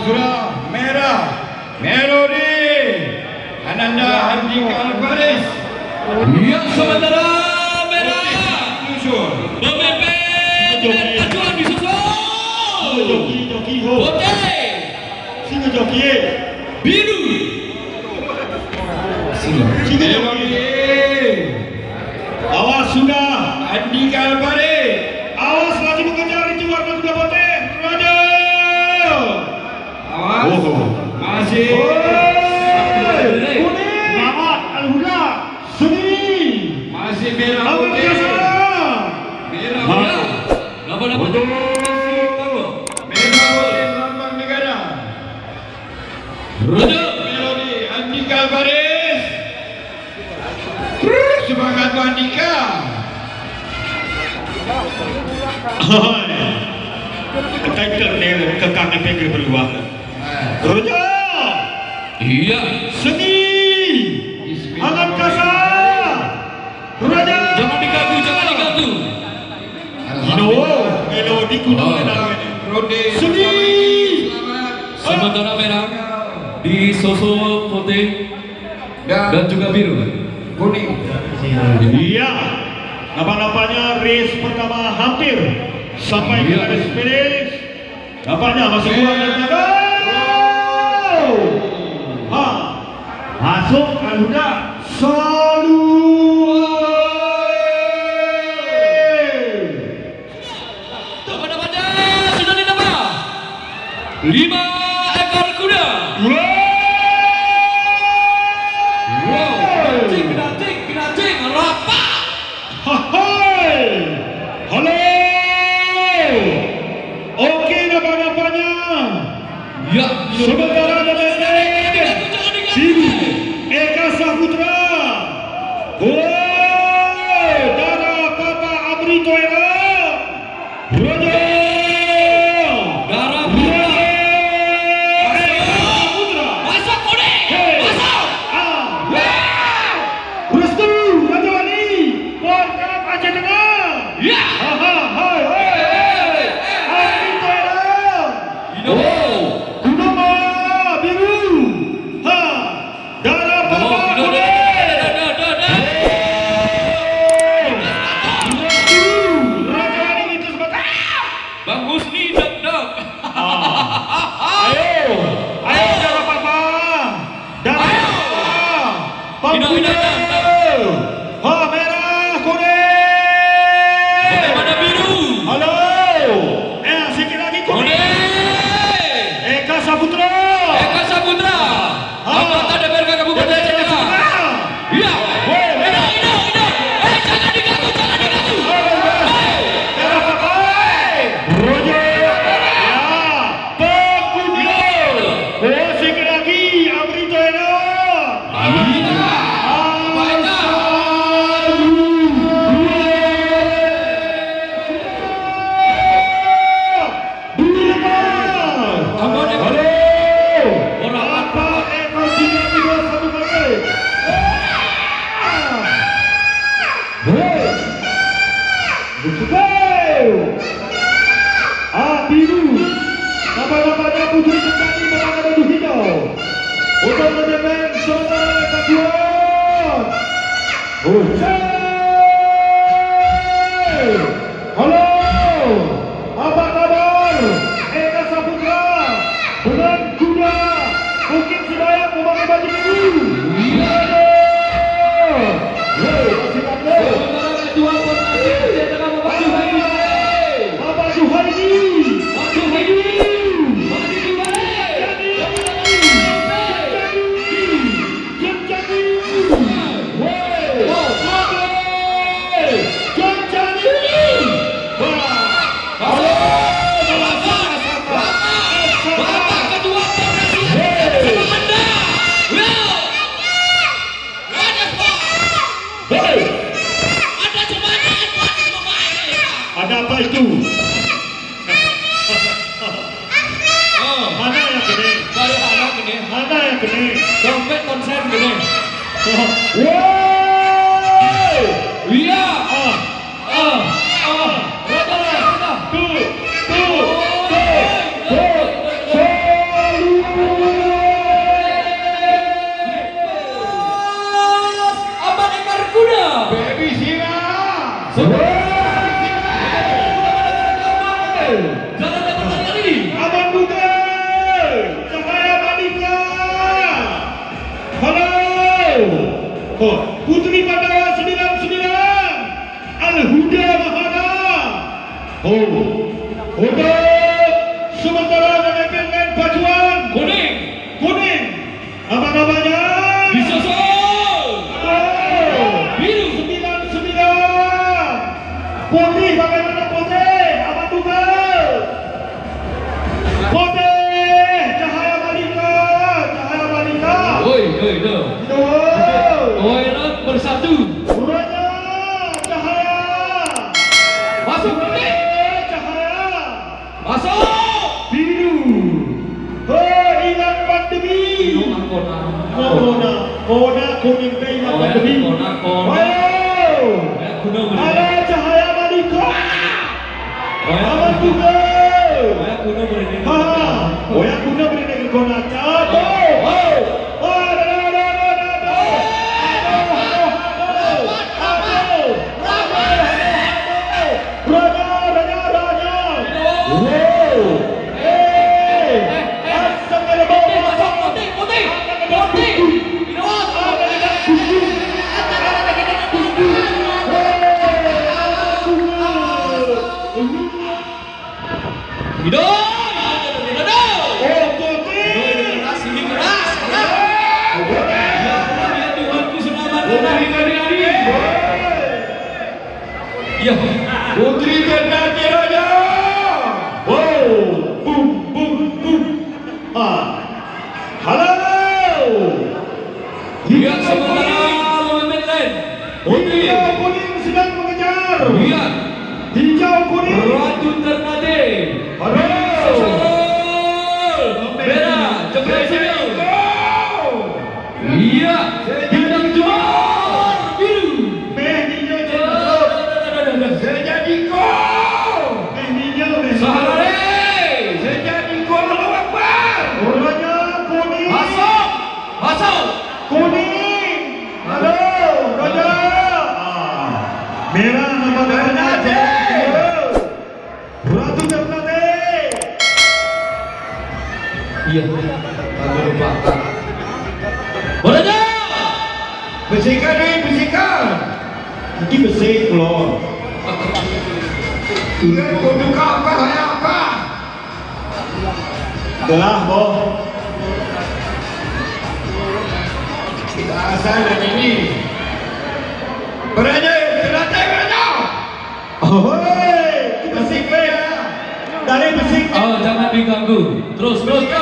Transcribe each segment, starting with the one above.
sudah merah. Melody Ananda Handika Alvarez. Yang sementara merah Susul. pemimpin ajuan disusul. Joki ho. Putih Singa joki. biru. Singa Melody joki. Awas sudah. Handika Alvarez. Awas lagi mengejar itu warna kuda putih. Raja. Awas. Masih. Kuning. Selamat Al-Huda. Seni. Masih merah Lawan putih. biasa. Merah Ya, putih. dapat Merah putih lambang negara. Raja Melody Handika Alvarez. Semangat Bu Handika. Title name kekang pegang berdua. Raja. iya Seni. Alam kasa. Raja. jangan diganggu Melodi kuno Rode. Seni. Selamat. sementara merah disusul putih dan Dan juga biru. kuning. Iya. Nampak-nampaknya race pertama hampir sampai ke garis finish. Nampaknya masih kurang dari masuk Al-Huda. Dapat-dapatnya sudah ditambah 5 ekor kuda. Dancing, rapat. Halo. Oke, nampak-nampaknya Ya, sementara Biru Eka Saputra. Dara Papa Amrito Eka. Raja. darah Raja. merah. Eka Saputra. Masuk kuning. Masuk. Restu Raja Wali. Porkap Aceh Tengah. Ya. Amrito Eka. Oh. Kunoma Biru. Dara Papa Kuning. Raja Wali itu sebagai Bang Husni deg-deg. Ayo Dara Papa. Dara Papa. Tidak. Merah kuning. Bagaimana biru? Halo. Sikit lagi kuning. Kuning. Eka Saputra. Eka Saputra. Anggota DPRD Kabupaten Aceh Tengah. Iya. Hidung. Jangan diganggu. Dara Papa. Roger. Ya. Pemuda. Sikit lagi Amrito Ena. Biru. Nampak-nampaknya Putri Kendari menggunakan baju hijau. Untuk mendemen zona kedua. Halo. Apa kabar? Eka Saputra dengan kuda Bukit Sedayak memakai baju biru. Masih tak Bapak Zuhaidi. Ada apa itu? Mana yang gede? Mana yang gede? Dompet konser gede. Wow! Iya. Tuh. Putri Pandara 99 Al-Huda Mahana. Untuk sementara menampilkan pacuan kuning. Apa namanya? Disusul. Biru 99. Putih bagaimana putih? Apa tunggal? Putih Cahaya Malika. Oi, bersatu. Raja Cahaya. Masuk putih. Cahaya. Masuk. Biru. Hilang pandemi. Kona kuning hilang pandemi. Halo Cahaya Malika. Apa tunggal? Oya kuno beri kona cato. Putri Ternate Raja. Halo. Lihat sementara momen lain. Hijau kuning sedang mengejar. Lihat. Hijau kuning. Ratu Ternate. Halo. Merah. Jebret sini. Iya. Bintang juara biru. Sejadi gol. Saharare. Sejadi gol Allahu Akbar. Orangnya kuning. Masuk. Kuning. Halo, Raja. Merah nama Ternate. Ratu Ternate. Iya. Lalu lupa. Bolanya. Besikan. Ini besi keluar. Ingat kau duka apa, saya apa? Gelah, boh. Asal dan ini. Beranya, Ternate beranya. Itu besi keluar. Dari besi. Oh, jangan diganggu. Terus. Raja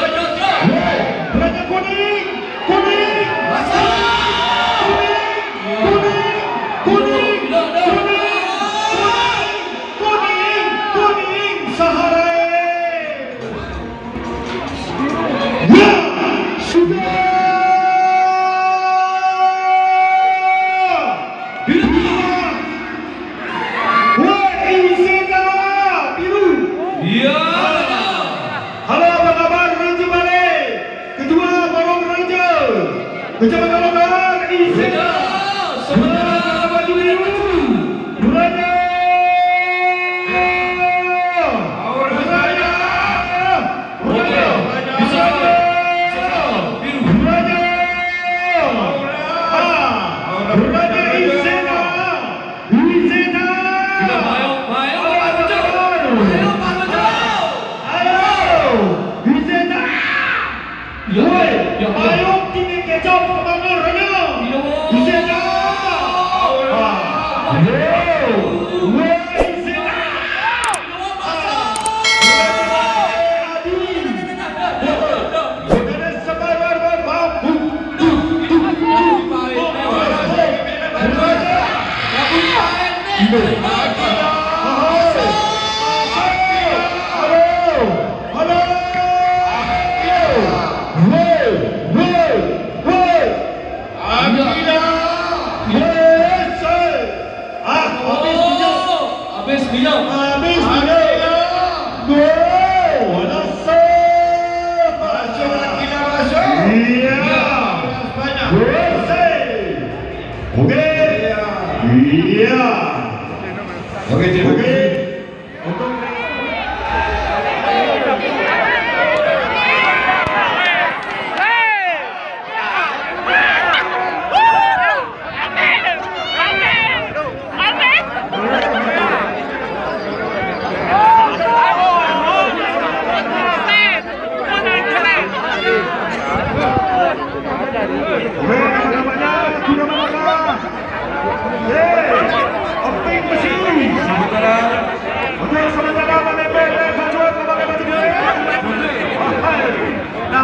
kuning. Masuk. Kuning. Sahara. Ya, sudah. Biru. Iya. Halo, apa kabar Raja Balik? Ketua Barong Raja. Kecamatan Isena. Sementara baju biru. Raja. Oke, terima kasih.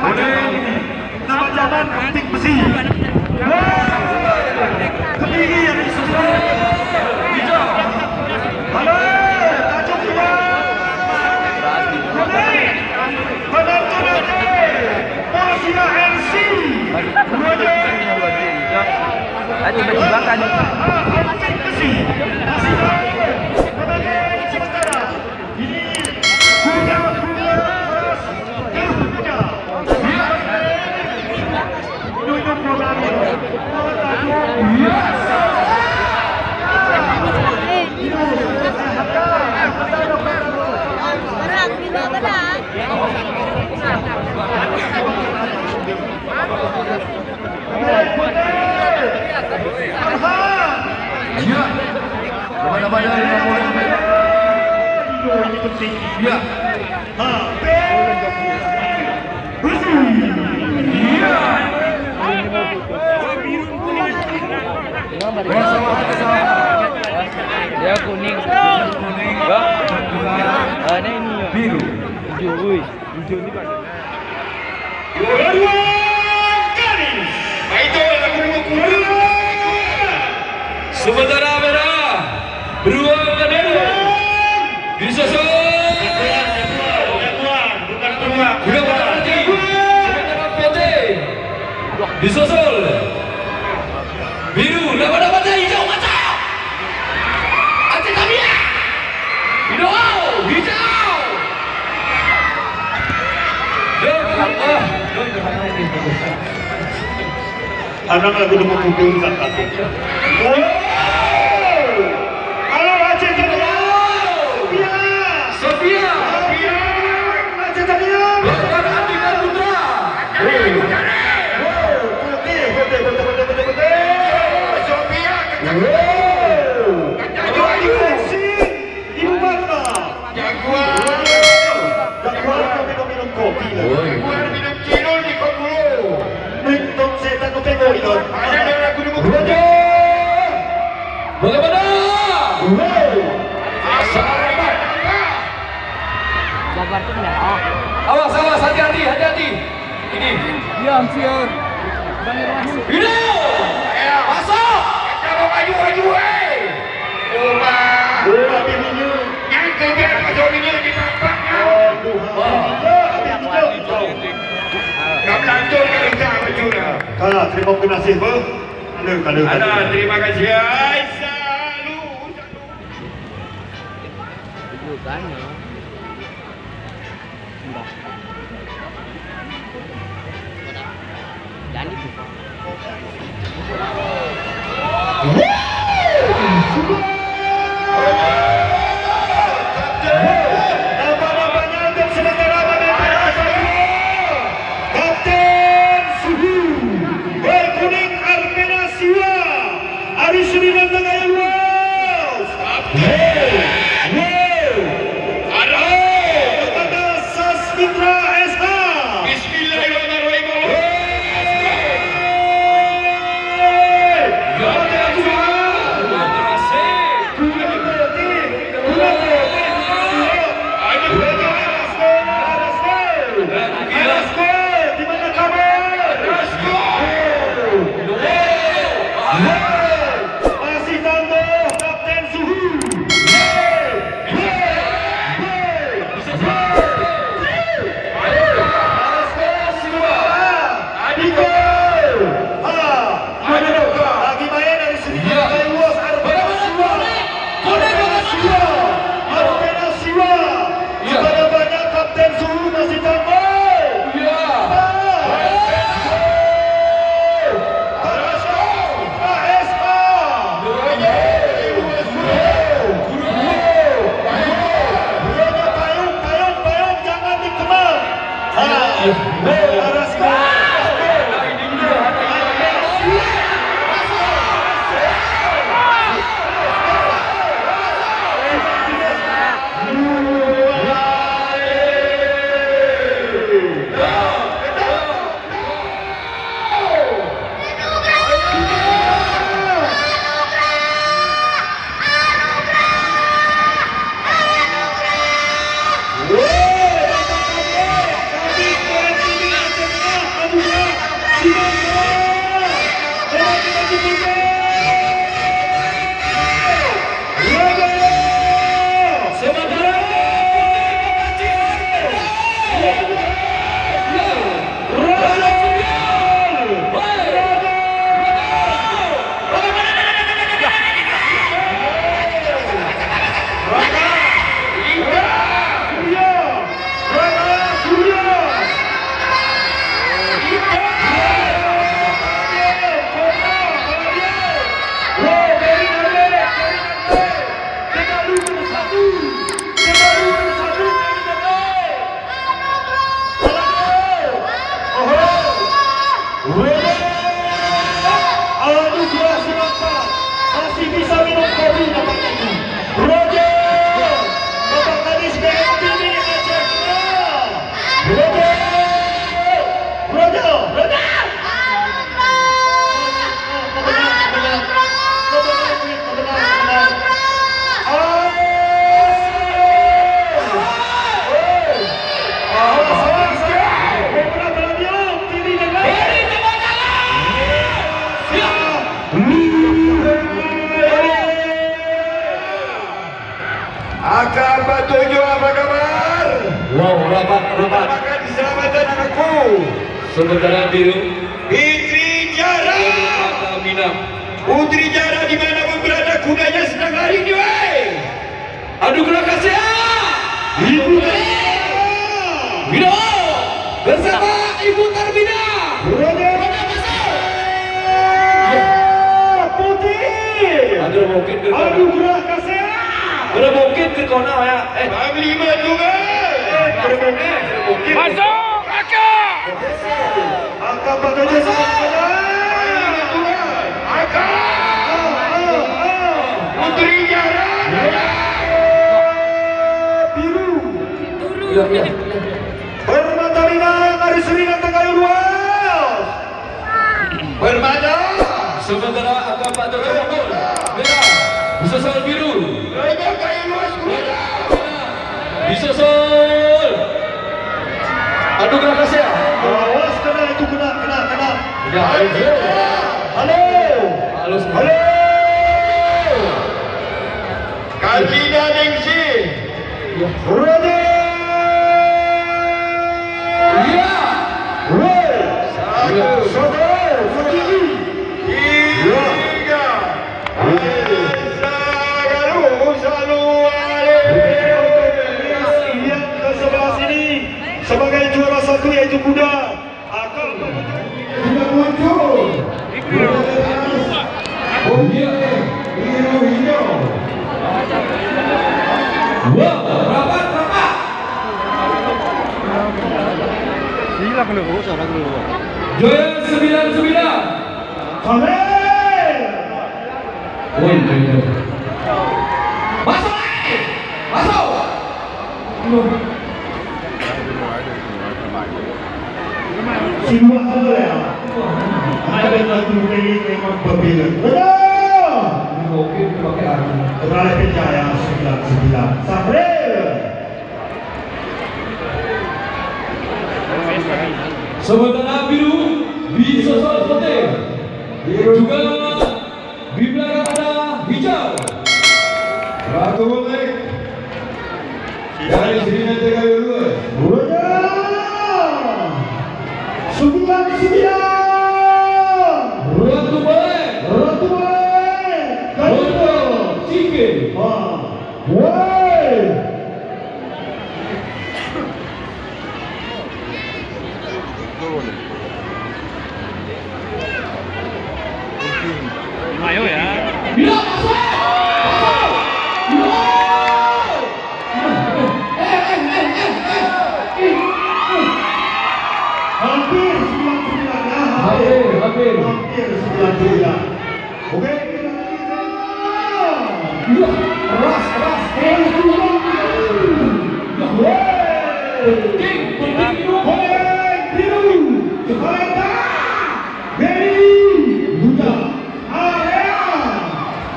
Nama jaman Ketik Besi. Kediri yang disusul hijau. Halo, tajuk kita. Penonton Polsia RC. Ayo berjumpa nih. Ketik Besi. Masih sementara. Ini Ya kuning. Enggak. Ini biru. Hijau, woi. Hijau ni kan. Sementara merah beruang kedua disusul sudah berarti sementara putih disusul biru dapat hijau mata Aceh Tabia hijau anak lagu nama putih kata. Halo Aceh Tabia. Sofia Aceh Tabia. Bapak Andika Putra Sofia Ibu Bangga. Jaguar minum kopi lah. Jaguar minum cino di Kobulu. Minum setan kopi itu. Ada lagu nama putih. bagaimana Jabar tu merah. awas hati-hati ini Diam siar. ini masuk Jangan maju, Oba. Bola birunya. Yang kejar pasorinya di tampaknya. Gak melanjut ke rendah bajunya. Kala terima kasih ber. Ada, terima kasih. Salu. Bukan. Dan itu. Nama-namanya untuk sementara Kapten Suhu berkuning Armena Siwa Arisri dan Tengah Luas kepada Sasmitra SH. Bismillahirrahmanirrahim. Masih tambah Kapten Suhu. Lagi main dari sini. Luas Armena Siwa. Armena Siwa. Ada banyak Kapten Suhu masih tambah. Sementara biru Fitri Jara. Mina. Putri Jara dimanapun berada, kudanya sedang lari nih, woi. Adu gerak kasih. Ibu Bino bersama Ibu Tarbina. Putih. Aduh mungkin ke Aduh gerak kasih. Ada mungkin ke kona ya. Panglima juga. Mungkin. Masuk, Kakak. Angkat badannya sebenarnya. Angkat. Putri Jara. Biru. Iya. Permata Minang, Aris Ringan Tenggayu luas. Permata. Sementara akan Pak Dr. Mongol. Merah. Disusul biru. Tenggayu luas kuda. Disusul. Adu gerak kasih. Awas kena itu kena. Ya, Halo. halus. Halo. Kalina Ningsi. Ready. Iya. Satu. Tiga. Yang ke sebelah sini sebagai juara satu yaitu kuda akan Sudah muncul. Biru hijau. Wah, rapat. Hilang dulu, sana dulu. Joya 99. Kamel. Woi, masuk. Siwa ya. Ada satu lagi memang berbeda. Betul. Mungkin pakai anu. Beralih Jaya 99. Sabril. Sementara biru disusul putih. Juga di belakang ada hijau. Ratu Balik. Dari sini Tenggayu luas. Kuda. 99. Ratu balik. Ratu Balik. Ratu Cike. Woi. Ayo ya. Bila masuk. Hampir 99 ya. Hampir. Hampir 99. Oke. Iya, keras.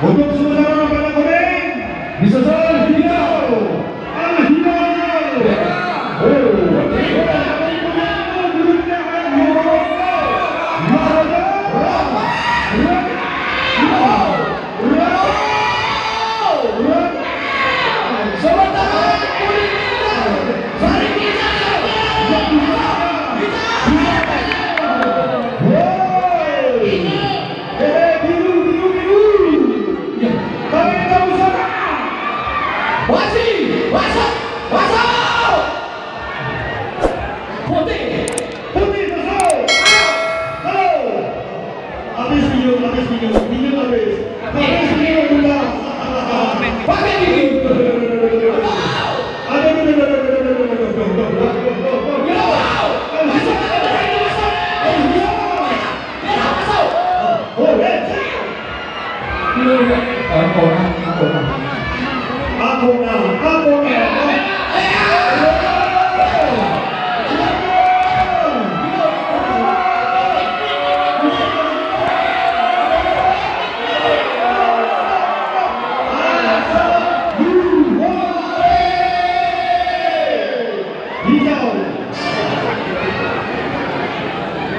Untuk saudara pada goreng Disusul hijau.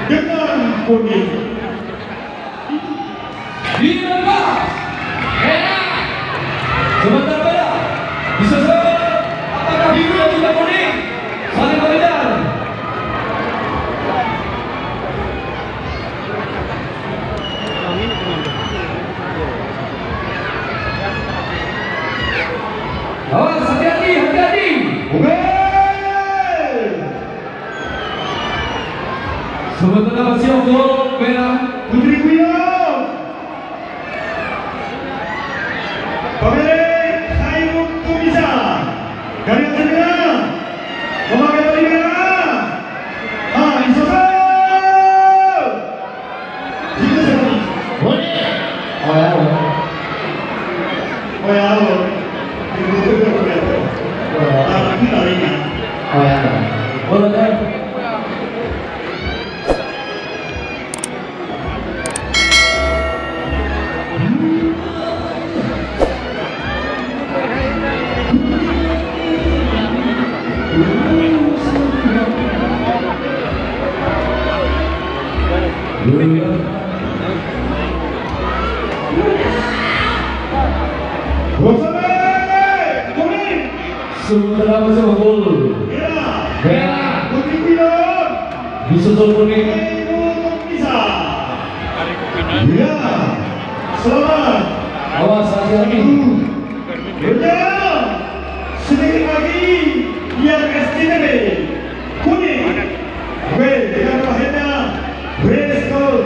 dengan kuning. Dilepas. Merah. Sebentar beda. Disusul. Apakah biru dan juga kuning? Saling beredar. Sementara masih gol merah Putri Guyon. Pemilik Hairul Tumisa dari segera memakai baju merah. Isoso. Jika sekali. Oh ya. Ini larinya. Oh ya. Boleh deh. Sementara masih gol merah Putri Guyon. disusul kuning. Bisa. Ya. Selamat. Awas hati-hati. Berjalan. Sedikit lagi. Biar STB. Kuning. Weh, dengan wahidnya. Breskol.